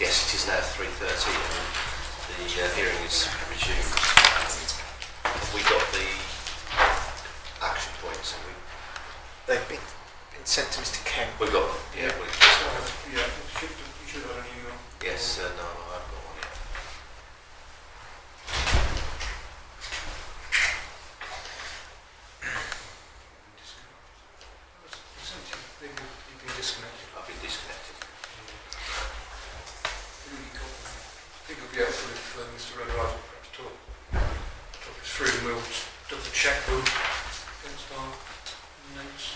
Yes, it is now 3:30 and the hearing is resumed. We got the action points and They've been sent to Mr. Kemp. we got, yeah, You should have an email. yes, no, I've got one yet. You've been disconnected. I've been disconnected. I think it'll be helpful if Mr. Redwright perhaps talk us through and we'll double check them against our notes.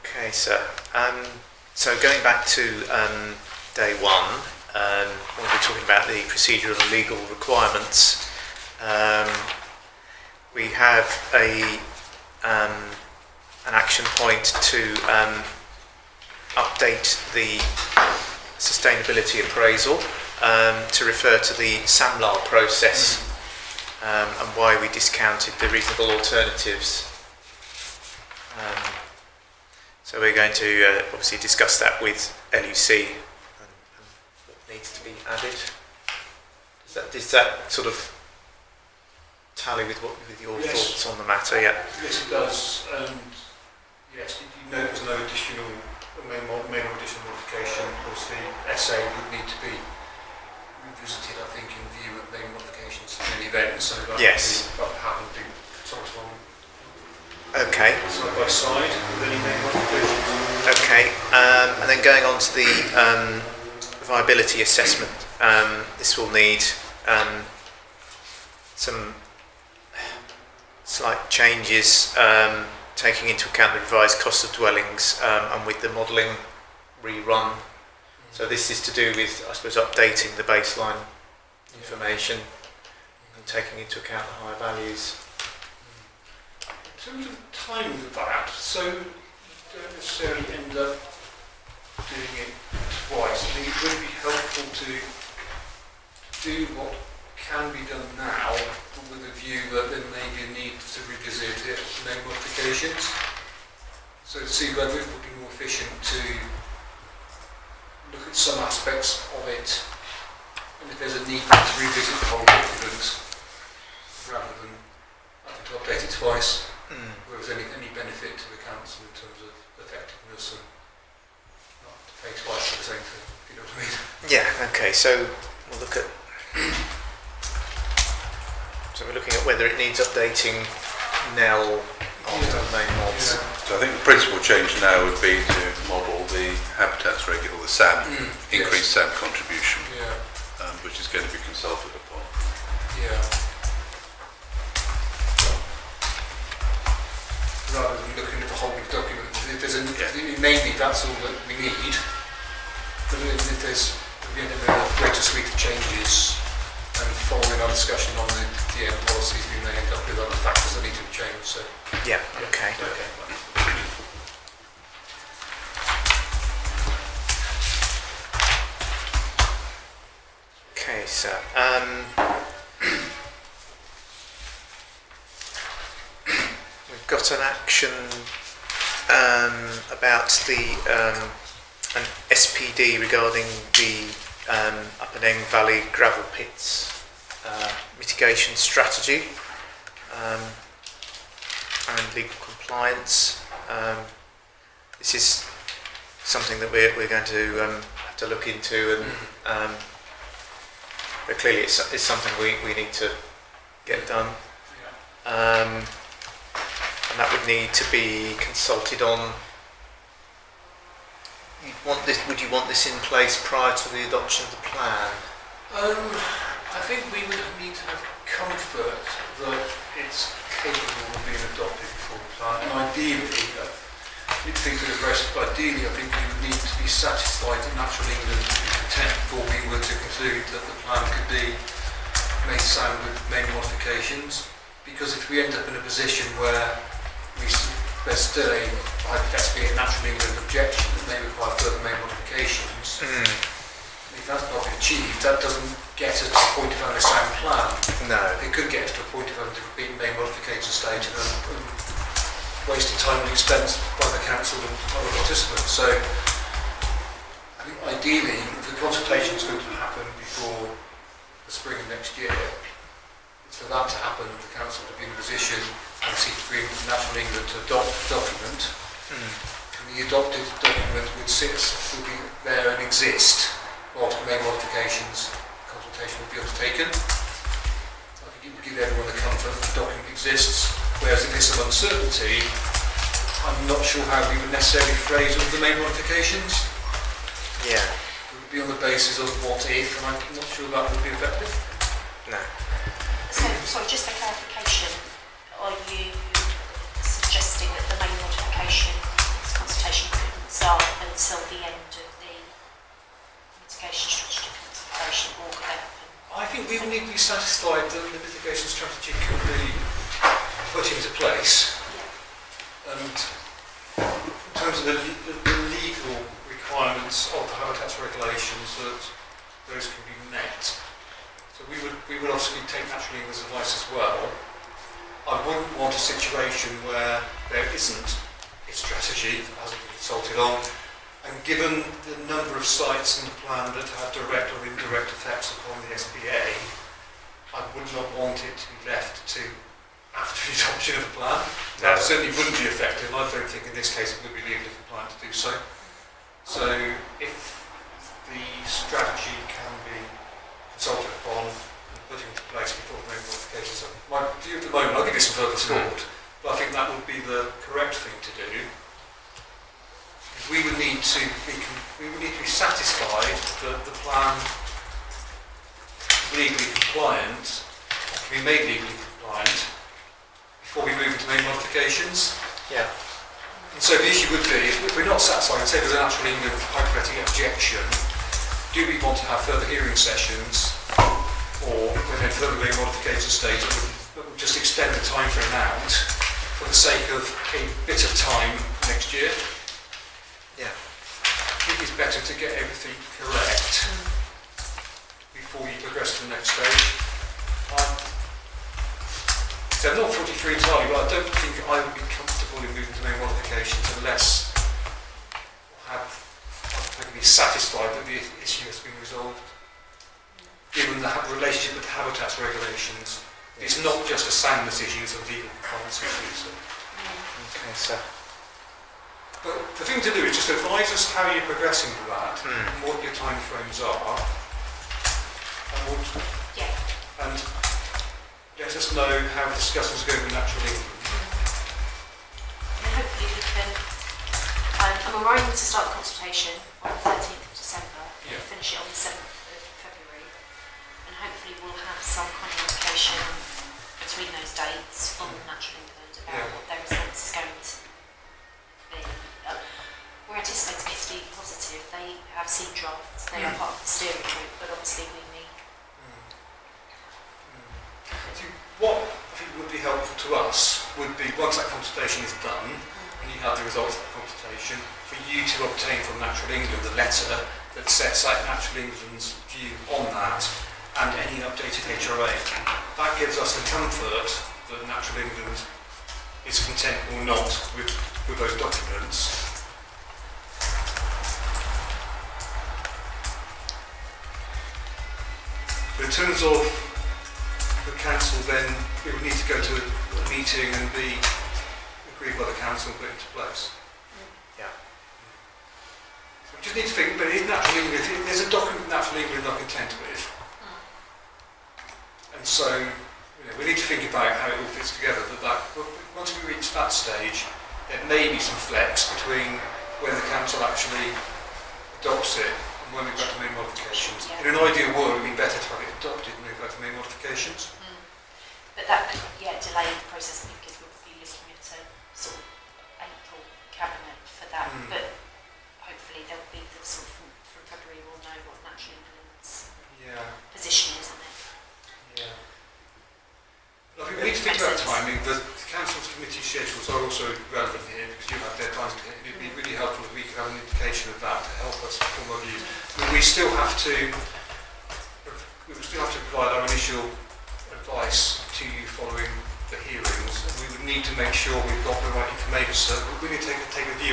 Okay, sir. So going back to day one, when we're talking about the procedural and legal requirements, we have an action point to update the sustainability appraisal to refer to the SAMLAR process and why we discounted the reasonable alternatives. So we're going to obviously discuss that with LUC and what needs to be added. Does that sort of tally with your Yes. thoughts on the matter? Yeah. Yes, it does. And yes, you note there's no additional main additional modification. Of course, the SA would need to be revisited, I think, in view of main modifications in the event. So that Yes. would happen to talk to one Okay. side by side with any main modifications. Okay. And then going on to the viability assessment, this will need some slight changes, taking into account the revised cost of dwellings and with the modelling rerun. So this is to do with, I suppose, updating the baseline information and taking into account the higher values. In terms of timing of that, so you don't necessarily end up doing it twice. I think it would be helpful to do what can be done now, but with a view that there may be a need to revisit it, make modifications. So to see whether it would be more efficient to look at some aspects of it, and if there's a need to revisit the whole document, rather than having to update it twice. Whether there's any benefit to the council in terms of effectiveness and not to pay twice for the same thing, if you know what I mean. Yeah. Okay. So we'll look at. So we're looking at whether it needs updating now after main mods. Yeah. So I think the principal change now would be to model the habitats regular, the SAM, increased SAM contribution, Yeah. which is going to be consulted upon. Yeah. Rather than looking at the whole document, if there's maybe that's all that we need. But if there's a greater suite of changes, and following our discussion on the DM policies, we may end up with other factors that need to be changed. So Yeah. Okay. Okay. So. We've got an action about an SPD regarding the Upper Neng Valley gravel pits mitigation strategy and legal compliance. This is something that we're going to have to look into, and but clearly it's something we need to get done. And that would need to be consulted on. Would you want this in place prior to the adoption of the plan? I think we would need to have comfort that it's capable of being adopted before the plan. And ideally, things that are aggressive, but ideally I think we would need to be satisfied that Natural England would be content before we were to conclude that the plan could be made sound with main modifications. Because if we end up in a position where there's still hypothetically a Natural England objection that may require further main modifications, if that's not been achieved, that doesn't get us to the point of having a sound plan. No. It could get us to a point of having to be main modification stage and wasted time and expense by the council and other participants. So I think ideally, if the the consultation is going to happen before the spring of next year. It's for that to happen, the council to be in a position and seek agreement with National England to adopt the document. And the adopted document would be there and exist whilst the main modifications consultation would be undertaken. I think it would give everyone the comfort that the document exists, whereas if there's some uncertainty, I'm not sure how we would necessarily phrase all the main modifications. Yeah. It would be on the basis of what if, and I'm not sure that would be effective. No. So just for clarification, are you suggesting that the main modification consultation couldn't start until the end of the mitigation strategy consultation, or could that happen? I think we would need to be satisfied that the mitigation strategy can be put into place. Yeah. And in terms of the legal requirements of the habitats regulations, that those can be met. So we would obviously take Natural England's advice as well. I wouldn't want a situation where there isn't a strategy that hasn't been consulted on, and given the number of sites in the plan that have direct or indirect effects upon the SPA, I would not want it to be left to after the adoption of the plan. That certainly wouldn't be effective. I don't think in this case it would be legally compliant to do so. So if the strategy can be consulted upon and put into place before the main modifications, my view at the moment, I'll give you some further thought, but I think that would be the correct thing to do. We would need to be satisfied that the plan is legally compliant, can be made legally compliant before we move into main modifications. Yeah. And so the issue would be, if we're not satisfied, say there's an Natural England hypothetical objection, do we want to have further hearing sessions, or within further main modification stage that would just extend the time frame out for the sake of a bit of time next year? Yeah. I think it's better to get everything correct before you progress to the next stage. So I'm not 43 entirely, but I don't think I would be comfortable in moving to main modifications unless I'm perfectly satisfied that the issue has been resolved. Given the relationship with the habitats regulations, it's not just a soundness issue, it's a legal compliance issue. So. Okay, so. But the thing to do is just advise us how you're progressing with that, and what your time frames are, and let us know how the discussions go with Natural England. And hopefully we can, I'm arranging to start the consultation on the 13th of December and finish it on the 7th of February, and hopefully we'll have some kind of indication between those dates from Natural England about what their response is going to be. We're anticipating it to be positive. They have seen drafts, they are part of the steering group, but obviously we need. What I think would be helpful to us would be, once that consultation is done, and you have the results of the consultation, for you to obtain from Natural England a letter that sets out Natural England's view on that and any updated HRA. That gives us the comfort that Natural England is content or not with those documents. But in terms of the council, then it would need to go to a meeting and be agreed by the council and put into place. Yeah. So we just need to think, but in Natural England, there's a document Natural England are content with. And so we need to think about how it all fits together. Once we reach that stage, there may be some flex between when the council actually adopts it and when we go to main modifications. In an ideal world, it would be better to have it adopted and move back to main modifications. But that could delay the process because we'll be looking at a sort of April cabinet for that. But hopefully there'll be the sort of from February we'll know what Natural England's position is on it. Yeah. But I think we need to think about timing. The council's committee schedules are also relevant here because you have deadlines to hit. It'd be really helpful if we could have an indication of that to help us form our views. But we still have to provide our initial advice to you following the hearings, and we would need to make sure we've got the right information. So we need to take a view